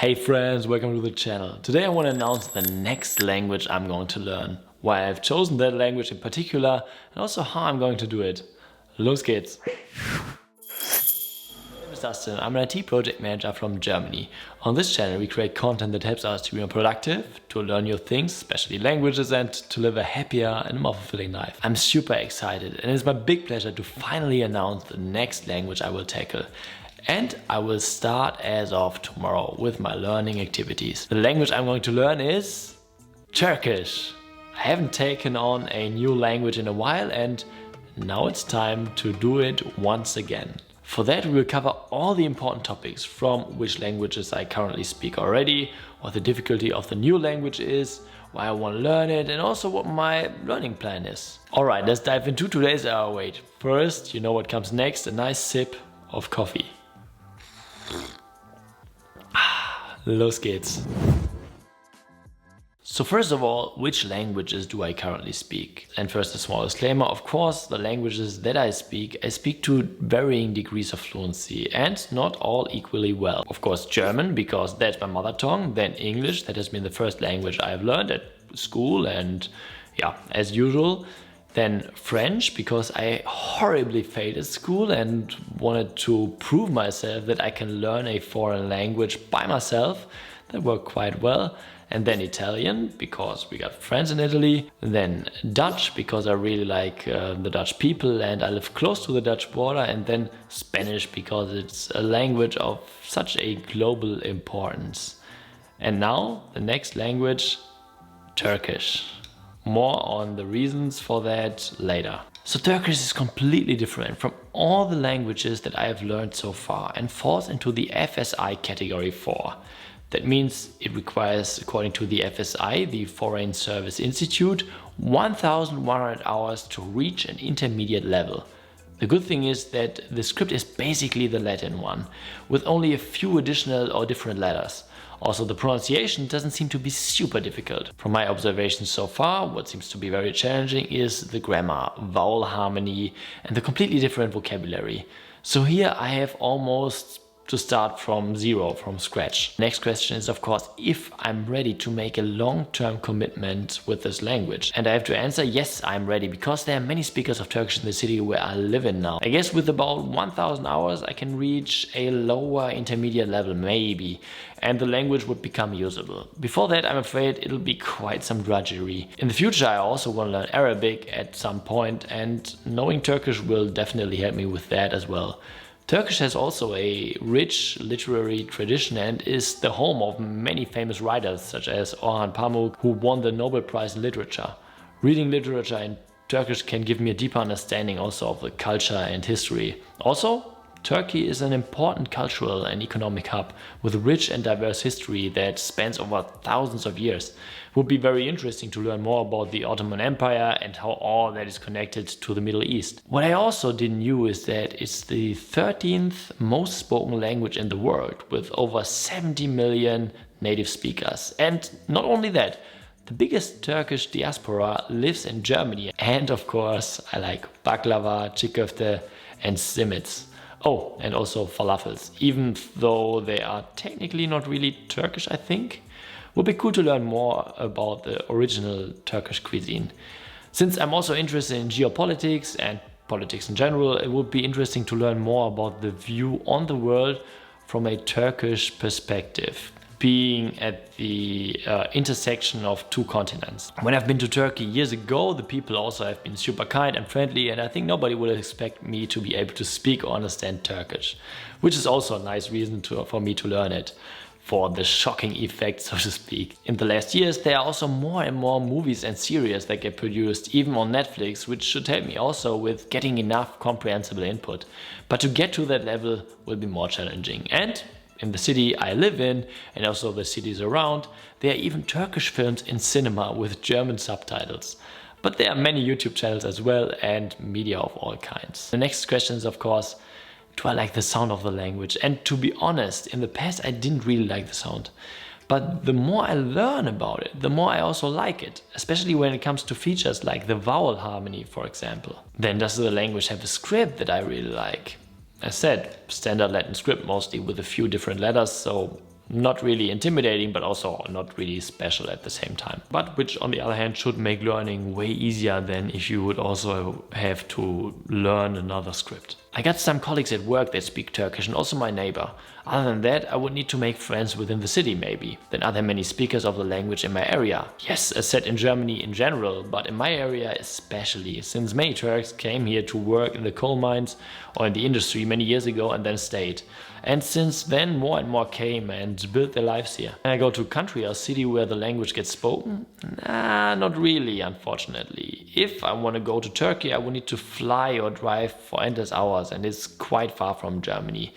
Hey friends, welcome to the channel. Today I want to announce the next language I'm going to learn, why I've chosen that language in particular, and also how I'm going to do it. Los geht's! My name is Dustin, I'm an IT project manager from Germany. On this channel we create content that helps us to be more productive, to learn new things, especially languages, and to live a happier and more fulfilling life. I'm super excited and it's my big pleasure to finally announce the next language I will tackle. And I will start as of tomorrow with my learning activities. The language I'm going to learn is Turkish. I haven't taken on a new language in a while and now it's time to do it once again. For that we will cover all the important topics, from which languages I currently speak already, what the difficulty of the new language is, why I want to learn it, and also what my learning plan is. Alright, let's dive into today's hour. Wait, first, you know what comes next, a nice sip of coffee. Los geht's. So first of all, which languages do I currently speak? And first a small disclaimer, of course, the languages that I speak to varying degrees of fluency and not all equally well. Of course German, because that's my mother tongue, then English, that has been the first language I've learned at school and yeah, as usual. Then French, because I horribly failed at school and wanted to prove myself that I can learn a foreign language by myself. That worked quite well. And then Italian, because we got friends in Italy. Then Dutch, because I really like the Dutch people and I live close to the Dutch border. And then Spanish, because it's a language of such a global importance. And now the next language, Turkish. More on the reasons for that later. So Turkish is completely different from all the languages that I have learned so far and falls into the FSI category 4. That means it requires, according to the FSI, the Foreign Service Institute, 1,100 hours to reach an intermediate level. The good thing is that the script is basically the Latin one, with only a few additional or different letters. Also, the pronunciation doesn't seem to be super difficult. From my observations so far, what seems to be very challenging is the grammar, vowel harmony, and the completely different vocabulary. So here I have almost to start from zero, from scratch. Next question is, of course, if I'm ready to make a long-term commitment with this language. And I have to answer, yes, I'm ready, because there are many speakers of Turkish in the city where I live in now. I guess with about 1,000 hours I can reach a lower intermediate level, maybe, and the language would become usable. Before that, I'm afraid it'll be quite some drudgery. In the future I also want to learn Arabic at some point, and knowing Turkish will definitely help me with that as well. Turkish has also a rich literary tradition and is the home of many famous writers such as Orhan Pamuk, who won the Nobel Prize in Literature. Reading literature in Turkish can give me a deeper understanding also of the culture and history. Also, Turkey is an important cultural and economic hub with a rich and diverse history that spans over thousands of years. It would be very interesting to learn more about the Ottoman Empire and how all that is connected to the Middle East. What I also didn't know is that it's the 13th most spoken language in the world, with over 70 million native speakers. And not only that, the biggest Turkish diaspora lives in Germany. And of course, I like baklava, çiğ köfte and simits. Oh, and also falafels, even though they are technically not really Turkish, I think. Would be cool to learn more about the original Turkish cuisine. Since I'm also interested in geopolitics and politics in general, it would be interesting to learn more about the view on the world from a Turkish perspective, being at the intersection of two continents. When I've been to Turkey years ago, the people also have been super kind and friendly, and I think nobody would expect me to be able to speak or understand Turkish, which is also a nice reason for me to learn it, for the shocking effect, so to speak. In the last years, there are also more and more movies and series that get produced, even on Netflix, which should help me also with getting enough comprehensible input. But to get to that level will be more challenging. And in the city I live in, and also the cities around, there are even Turkish films in cinema with German subtitles. But there are many YouTube channels as well and media of all kinds. The next question is, of course, do I like the sound of the language? And to be honest, in the past I didn't really like the sound. But the more I learn about it, the more I also like it, especially when it comes to features like the vowel harmony, for example. Then does the language have a script that I really like? As said, standard Latin script mostly with a few different letters, so Not really intimidating, but also not really special at the same time. But which on the other hand should make learning way easier than if you would also have to learn another script. I got some colleagues at work that speak Turkish and also my neighbor. Other than that, I would need to make friends within the city maybe. Then are there many speakers of the language in my area? Yes, as said in Germany in general, but in my area especially, since many Turks came here to work in the coal mines or in the industry many years ago and then stayed. And since then more and more came and built their lives here. Can I go to a country or city where the language gets spoken? Nah, not really, unfortunately. If I want to go to Turkey, I would need to fly or drive for endless hours, and it's quite far from Germany.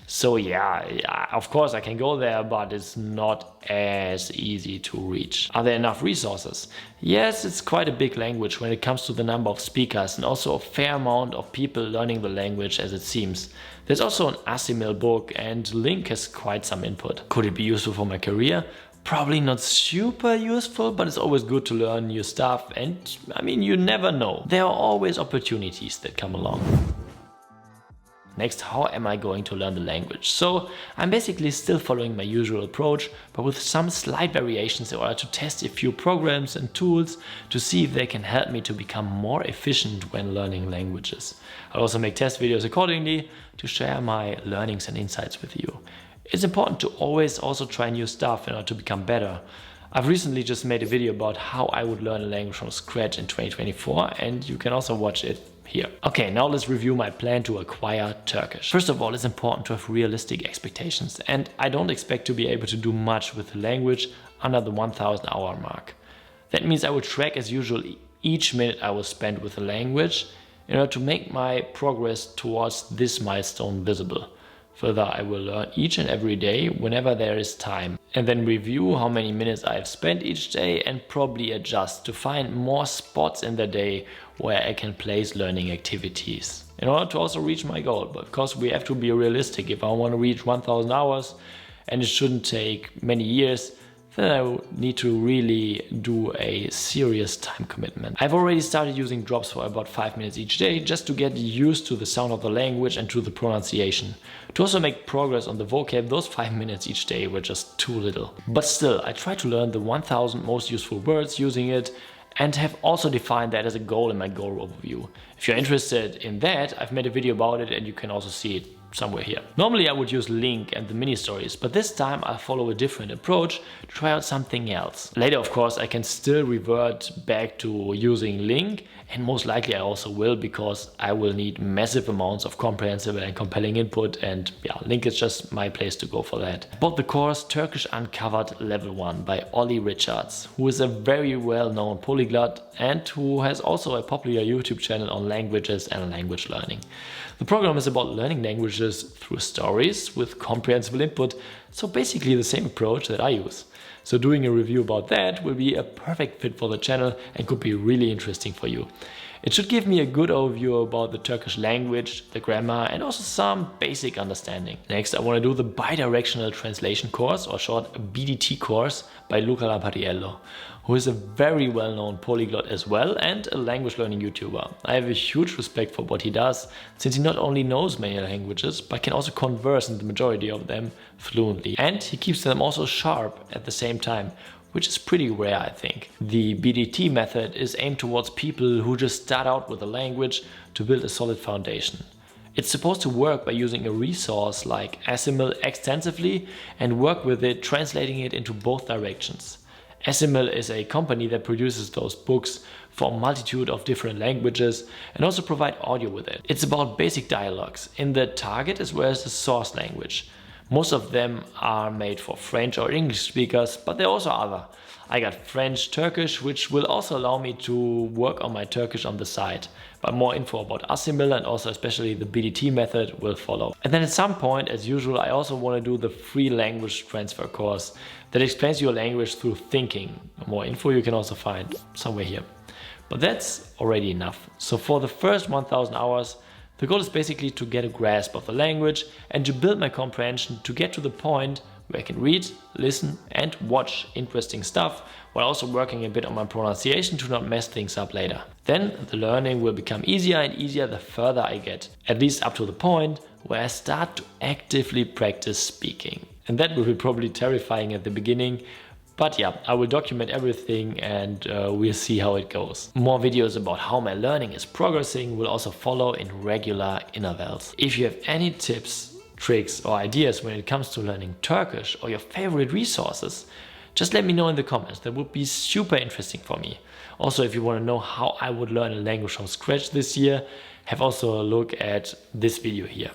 So yeah, of course I can go there, but it's not as easy to reach. Are there enough resources? Yes, it's quite a big language when it comes to the number of speakers and also a fair amount of people learning the language as it seems. There's also an Assimil book and LingQ has quite some input. Could it be useful for my career? Probably not super useful, but it's always good to learn new stuff and I mean, you never know. There are always opportunities that come along. Next, how am I going to learn the language? So I'm basically still following my usual approach, but with some slight variations in order to test a few programs and tools to see if they can help me to become more efficient when learning languages. I'll also make test videos accordingly to share my learnings and insights with you. It's important to always also try new stuff in order to become better. I've recently just made a video about how I would learn a language from scratch in 2024 and you can also watch it here. Okay, now let's review my plan to acquire Turkish. First of all, it's important to have realistic expectations and I don't expect to be able to do much with the language under the 1000 hour mark. That means I will track as usual each minute I will spend with the language in order to make my progress towards this milestone visible. Further, I will learn each and every day whenever there is time and then review how many minutes I have spent each day and probably adjust to find more spots in the day where I can place learning activities in order to also reach my goal. But of course we have to be realistic. If I want to reach 1000 hours and it shouldn't take many years, then I would need to really do a serious time commitment. I've already started using drops for about 5 minutes each day just to get used to the sound of the language and to the pronunciation. To also make progress on the vocab, those 5 minutes each day were just too little. But still, I try to learn the 1000 most useful words using it and have also defined that as a goal in my goal overview. If you're interested in that, I've made a video about it and you can also see it somewhere here. Normally I would use LingQ and the mini stories, but this time I'll follow a different approach to try out something else. Later, of course, I can still revert back to using LingQ, and most likely I also will, because I will need massive amounts of comprehensible and compelling input, and yeah, LingQ is just my place to go for that. I bought the course Turkish Uncovered Level 1 by Olly, who is a very well-known polyglot and who has also a popular YouTube channel on languages and language learning. The program is about learning languages through stories with comprehensible input, so basically the same approach that I use. So doing a review about that will be a perfect fit for the channel and could be really interesting for you. It should give me a good overview about the Turkish language, the grammar and also some basic understanding. Next, I want to do the bidirectional translation course, or short BDT course, by Luca Lampariello, who is a very well-known polyglot as well and a language learning YouTuber. I have a huge respect for what he does, since he not only knows many languages, but can also converse in the majority of them fluently. And he keeps them also sharp at the same time, which is pretty rare, I think. The BDT method is aimed towards people who just start out with a language to build a solid foundation. It's supposed to work by using a resource like Assimil extensively and work with it, translating it into both directions. Assimil is a company that produces those books for a multitude of different languages and also provide audio with it. It's about basic dialogues in the target as well as the source language. Most of them are made for French or English speakers, but there are also other. I got French, Turkish, which will also allow me to work on my Turkish on the side. But more info about Assimil and also especially the BDT method will follow. And then at some point, as usual, I also want to do the free language transfer course that explains your language through thinking. More info you can also find somewhere here. But that's already enough. So for the first 1000 hours, the goal is basically to get a grasp of the language and to build my comprehension to get to the point where I can read, listen and watch interesting stuff while also working a bit on my pronunciation to not mess things up later. Then the learning will become easier and easier the further I get, at least up to the point where I start to actively practice speaking. And that will be probably terrifying at the beginning. But yeah, I will document everything and we'll see how it goes. More videos about how my learning is progressing will also follow in regular intervals. If you have any tips, tricks or ideas when it comes to learning Turkish or your favorite resources, just let me know in the comments. That would be super interesting for me. Also, if you want to know how I would learn a language from scratch this year, have also a look at this video here.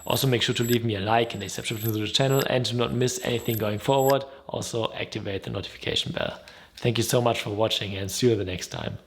Also, make sure to leave me a like and a subscription to the channel, and to not miss anything going forward, also activate the notification bell. Thank you so much for watching and see you the next time.